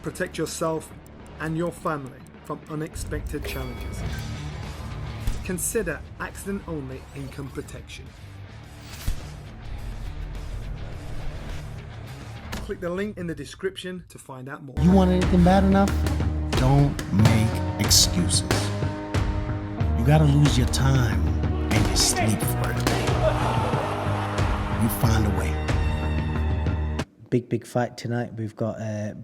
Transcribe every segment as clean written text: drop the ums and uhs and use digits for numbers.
Protect yourself and your family from unexpected challenges. Consider accident-only income protection. Click the link in the description to find out more. You want anything bad enough? Don't make excuses. You gotta lose your time and your sleep for it. You find a way. Big fight tonight. We've got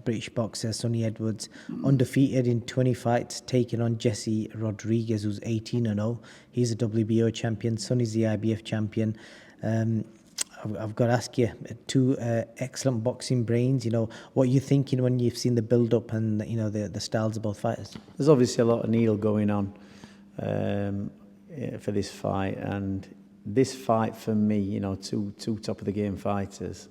British boxer Sonny Edwards, undefeated in 20 fights, taking on Jesse Rodriguez, who's 18-0. He's a WBO champion. Sonny's the IBF champion. I've got to ask you, two excellent boxing brains. You know, what are you thinking when you've seen the build-up and the styles of both fighters? There's obviously a lot of needle going on for this fight, and this fight for me, two top of the game fighters.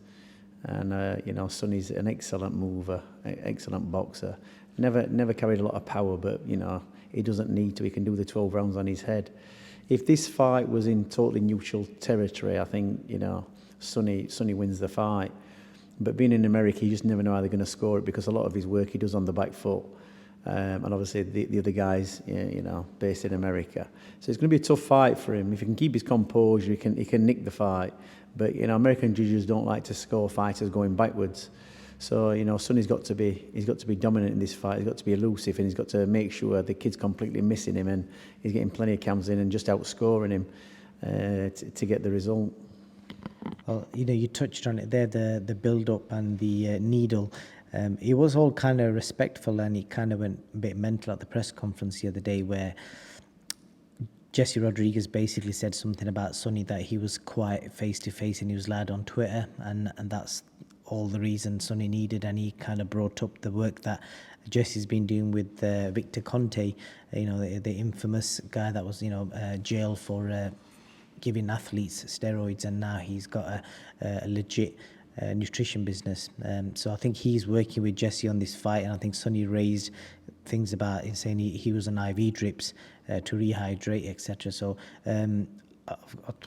And Sonny's an excellent mover, excellent boxer. Never carried a lot of power, but he doesn't need to. He can do the 12 rounds on his head. If this fight was in totally neutral territory, I think Sonny wins the fight. But being in America, you just never know how they're going to score it, because a lot of his work he does on the back foot. And obviously the other guys, based in America. So it's going to be a tough fight for him. If he can keep his composure, he can nick the fight. But American judges don't like to score fighters going backwards. So Sonny's got to be dominant in this fight. He's got to be elusive, and he's got to make sure the kid's completely missing him, and he's getting plenty of counts in and just outscoring him to get the result. Well, you touched on it there, the build-up and the needle. It was all kind of respectful, and he kind of went a bit mental at the press conference the other day, where Jesse Rodriguez basically said something about Sonny, that he was quiet face-to-face and he was loud on Twitter, and that's all the reason Sonny needed. And he kind of brought up the work that Jesse's been doing with Victor CONTE, the infamous guy that was jailed for giving athletes steroids, and now he's got a legit nutrition business. So I think he's working with Jesse on this fight, and I think Sonny raised things about it, saying he was on IV drips to rehydrate, etc. So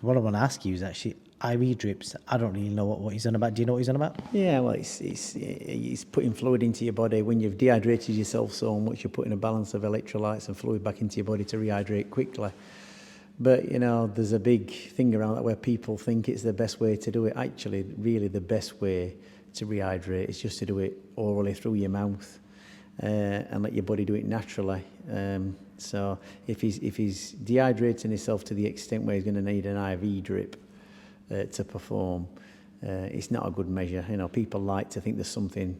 what I want to ask you is actually IV drips. I don't really know what he's on about. Do you know what he's on about? Yeah, well, it's putting fluid into your body. When you've dehydrated yourself so much, you're putting a balance of electrolytes and fluid back into your body to rehydrate quickly. But, there's a big thing around that where people think it's the best way to do it. Actually, really the best way to rehydrate is just to do it orally through your mouth and let your body do it naturally. So if he's dehydrating himself to the extent where he's going to need an IV drip to perform, it's not a good measure. People like to think there's something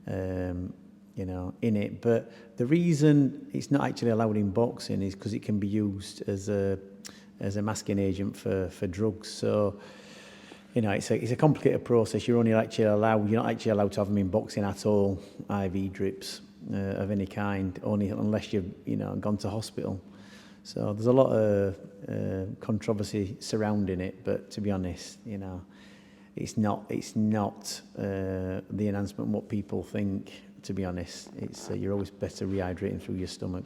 in it. But the reason it's not actually allowed in boxing is because it can be used as a masking agent for drugs. So, it's a complicated process. You're not actually allowed to have them in boxing at all, IV drips of any kind, only unless you've gone to hospital. So there's a lot of controversy surrounding it. But to be honest, it's not the enhancement what people think. To be honest, it's you're always better rehydrating through your stomach.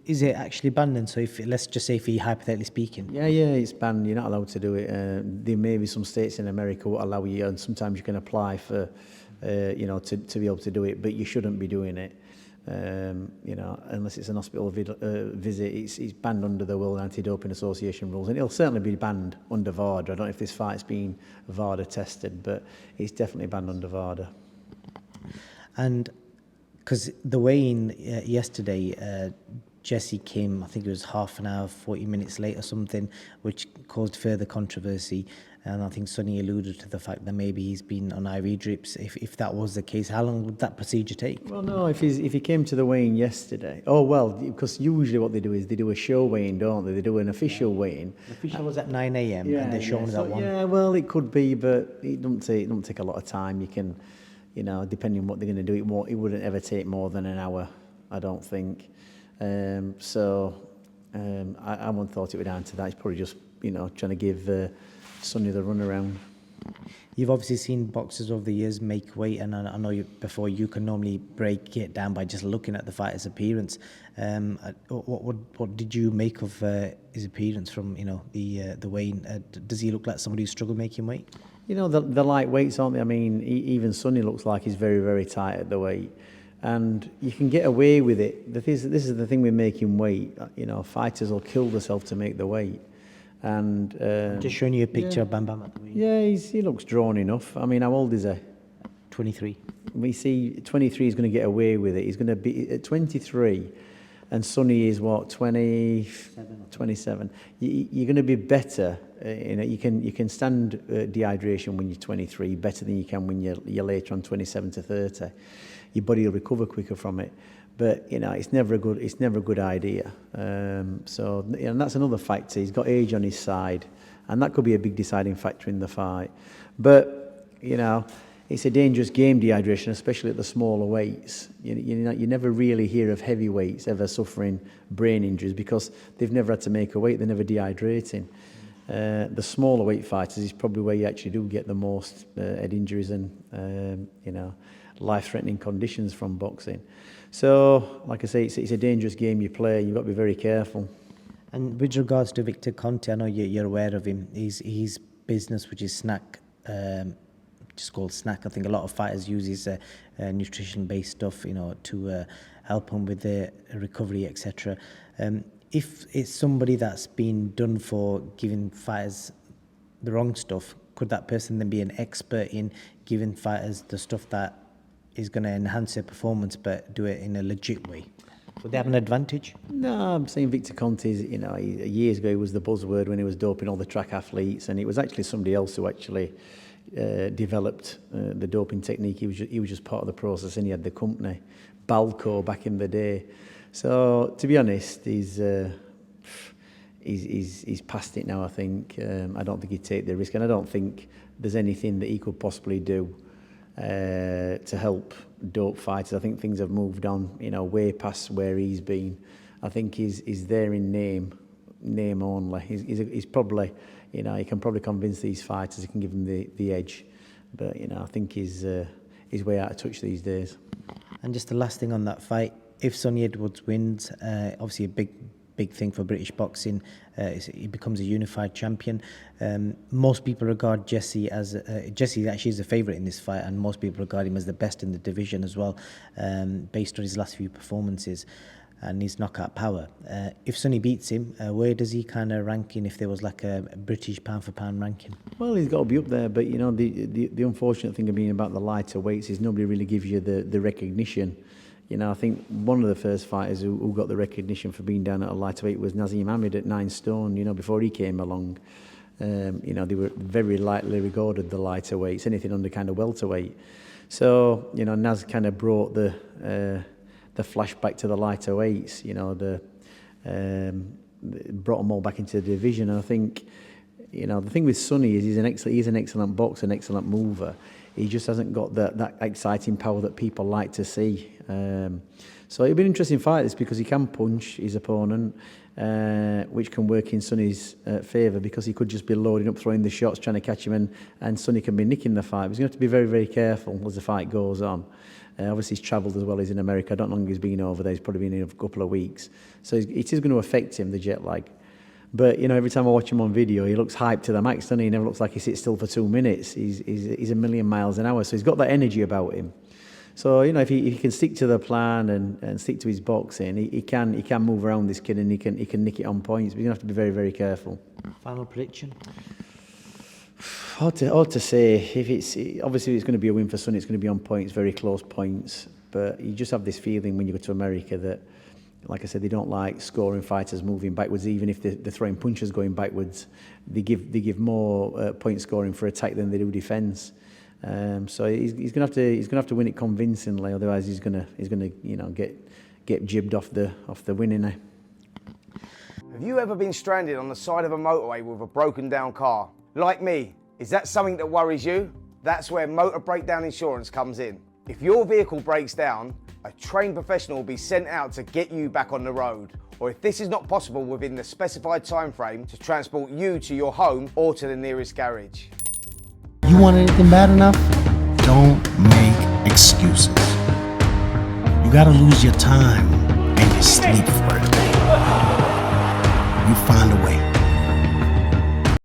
Is it actually banned then? So let's just say, for you, hypothetically speaking. Yeah, it's banned. You're not allowed to do it. There may be some states in America will allow you, and sometimes you can apply for, to be able to do it, but you shouldn't be doing it. Unless it's an hospital visit. It's banned under the World Anti-Doping Association rules, and it'll certainly be banned under VADA. I don't know if this fight's been VADA tested, but it's definitely banned under VADA. And because the weigh-in yesterday, Jesse came, I think it was half an hour, 40 minutes late or something, which caused further controversy. And I think Sonny alluded to the fact that maybe he's been on IV drips. If that was the case, how long would that procedure take? Well, no, if he came to the weigh-in yesterday. Oh, well, because usually what they do is they do a show weigh-in, don't they? They do an official weigh-in. The official was at 9 a.m. and the show was at 1. Yeah, well, it could be, but it don't take a lot of time. You can, depending on what they're going to do, it wouldn't ever take more than an hour, I don't think. I wouldn't thought it would answer that. It's probably just, trying to give Sonny the runaround. You've obviously seen boxers over the years make weight, and I know before you can normally break it down by just looking at the fighter's appearance. What did you make of his appearance from the weigh-in? Does he look like somebody who struggled making weight? The lightweights, aren't they? I mean, even Sonny looks like he's very, very tight at the weight. And you can get away with it. This is the thing with making weight. You know, fighters will kill themselves to make the weight. And Just showing you a picture of Bam Bam at the weigh-in. yeah, he looks drawn enough. I mean, how old is he? 23. We see 23 is going to get away with it. He's going to be at 23, and Sonny is what, 27. You're going to be better. You know, you can stand dehydration when you're 23 better than you can when you're later on 27 to 30. Your body will recover quicker from it. But you know, it's never a good idea. So you know, and that's another factor. He's got age on his side, and that could be a big deciding factor in the fight. But you know, it's a dangerous game, dehydration, especially at the smaller weights. You never really hear of heavyweights ever suffering brain injuries because they've never had to make a weight. They're never dehydrating. The smaller weight fighters is probably where you actually do get the most head injuries and you know, life-threatening conditions from boxing. So, like I say, it's a dangerous game you play. You've got to be very careful. And with regards to Victor Conte, I know you're aware of him. His business, which is Snack, just called Snack. I think a lot of fighters use his nutrition-based stuff, you know, to help them with their recovery, etc. If it's somebody that's been done for giving fighters the wrong stuff, could that person then be an expert in giving fighters the stuff that is going to enhance their performance, but do it in a legit way? Would they have an advantage? No, I'm saying Victor Conte, you know, years ago he was the buzzword when he was doping all the track athletes, and it was actually somebody else who actually developed the doping technique. He was just part of the process, and he had the company, Balco, back in the day. So, to be honest, he's past it now, I think. I don't think he'd take the risk, and I don't think there's anything that he could possibly do to help dope fighters. I think things have moved on, you know, way past where he's been. I think he's there in name only. He's probably, you know, he can probably convince these fighters, he can give them the edge. But, you know, I think he's way out of touch these days. And just the last thing on that fight, if Sonny Edwards wins, obviously a big thing for British boxing, he becomes a unified champion. Most people regard Jesse as Jesse actually is a favourite in this fight, and most people regard him as the best in the division as well, based on his last few performances and his knockout power. If Sonny beats him, where does he kind of rank in if there was like a British pound for pound ranking? Well, he's got to be up there, but you know, the unfortunate thing of being about the lighter weights is nobody really gives you the recognition. You know, I think one of the first fighters who got the recognition for being down at a lighter weight was Nazim Ahmed at 9 stone, you know, before he came along. You know, they were very lightly regarded, the lighter weights, anything under kind of welterweight. So, you know, Naz kind of brought the flashback to the lighter weights, you know, brought them all back into the division. And I think, you know, the thing with Sonny is he's an excellent boxer, an excellent mover. He just hasn't got that exciting power that people like to see. So it'll be an interesting fight, this, because he can punch his opponent, which can work in Sonny's favour, because he could just be loading up, throwing the shots, trying to catch him, and Sonny can be nicking the fight. He's going to have to be very, very careful as the fight goes on. Obviously, he's travelled as well as in America. I don't know how long he's been over there. He's probably been in a couple of weeks. So it is going to affect him, the jet lag. But, you know, every time I watch him on video, he looks hyped to the max, doesn't he? He never looks like he sits still for 2 minutes. He's a million miles an hour, so he's got that energy about him. So, you know, if he can stick to the plan and stick to his boxing, he can move around, this kid, and he can nick it on points. But he's going to have to be very, very careful. Final prediction? Hard to say. Obviously it's going to be a win for Sonny. It's going to be on points, very close points. But you just have this feeling when you go to America that, like I said, they don't like scoring fighters moving backwards. Even if they're throwing punches going backwards, they give more point scoring for attack than they do defence. So he's going to have to win it convincingly. Otherwise, he's going to you know, get jibbed off the winning. Have you ever been stranded on the side of a motorway with a broken down car? Like me, is that something that worries you? That's where motor breakdown insurance comes in. If your vehicle breaks down, a trained professional will be sent out to get you back on the road. Or if this is not possible within the specified time frame, to transport you to your home or to the nearest garage. You want anything bad enough? Don't make excuses. You gotta lose your time and your sleep for it. You find a way.